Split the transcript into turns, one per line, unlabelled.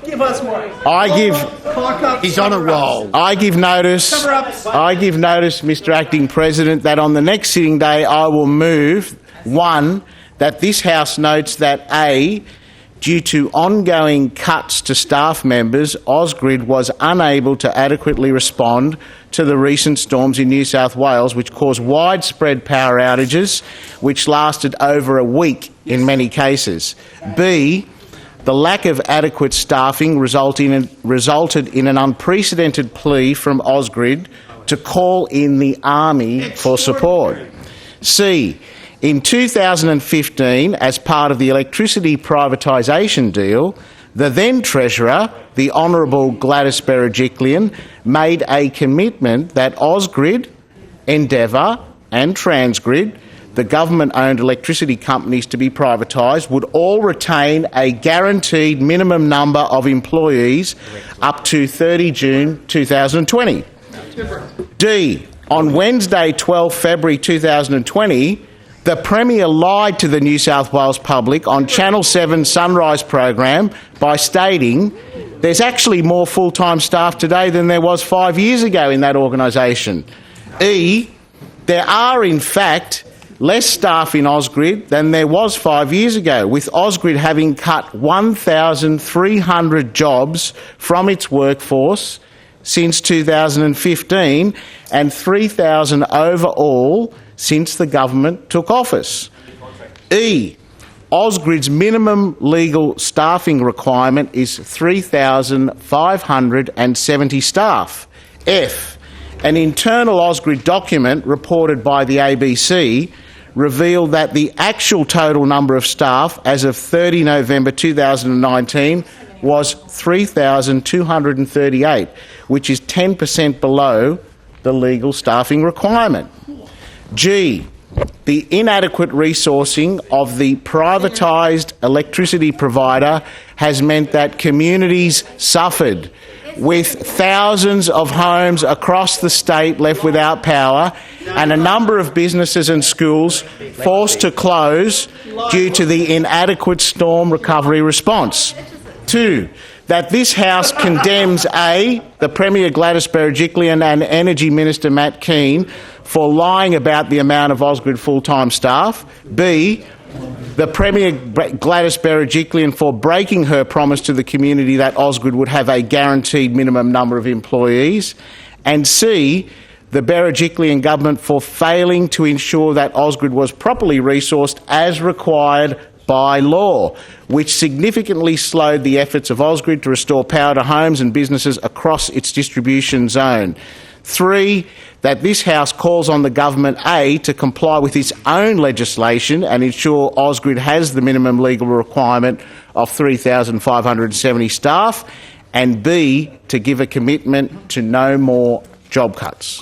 Give us more.
He's on a roll.
I give notice, Mr Acting President, that on the next sitting day I will move, 1, that this House notes that A, due to ongoing cuts to staff members, Ausgrid was unable to adequately respond to the recent storms in New South Wales, which caused widespread power outages, which lasted over a week in many cases. B, the lack of adequate staffing resulted in an unprecedented plea from Ausgrid to call in the Army for support. C, in 2015, as part of the electricity privatisation deal, the then Treasurer, the Honourable Gladys Berejiklian, made a commitment that Ausgrid, Endeavour and Transgrid, the government-owned electricity companies to be privatised, would all retain a guaranteed minimum number of employees up to 30 June 2020. D, on Wednesday, 12 February 2020, the Premier lied to the New South Wales public on Channel 7's Sunrise program by stating there's actually more full-time staff today than there was 5 years ago in that organisation. E, there are in fact less staff in Ausgrid than there was 5 years ago, with Ausgrid having cut 1,300 jobs from its workforce since 2015 and 3,000 overall since the government took office. E, Ausgrid's minimum legal staffing requirement is 3,570 staff. F, an internal Ausgrid document reported by the ABC revealed that the actual total number of staff as of 30 November 2019 was 3,238, which is 10% below the legal staffing requirement. G, the inadequate resourcing of the privatised electricity provider has meant that communities suffered, with thousands of homes across the state left without power and a number of businesses and schools forced to close due to the inadequate storm recovery response. 2, that this House condemns A, the Premier Gladys Berejiklian and Energy Minister Matt Keane for lying about the amount of Ausgrid full-time staff. B, the Premier Gladys Berejiklian for breaking her promise to the community that Ausgrid would have a guaranteed minimum number of employees. And C, the Berejiklian government for failing to ensure that Ausgrid was properly resourced as required by law, which significantly slowed the efforts of Ausgrid to restore power to homes and businesses across its distribution zone. 3, that this House calls on the government, A, to comply with its own legislation and ensure Ausgrid has the minimum legal requirement of 3,570 staff, and B, to give a commitment to no more job cuts.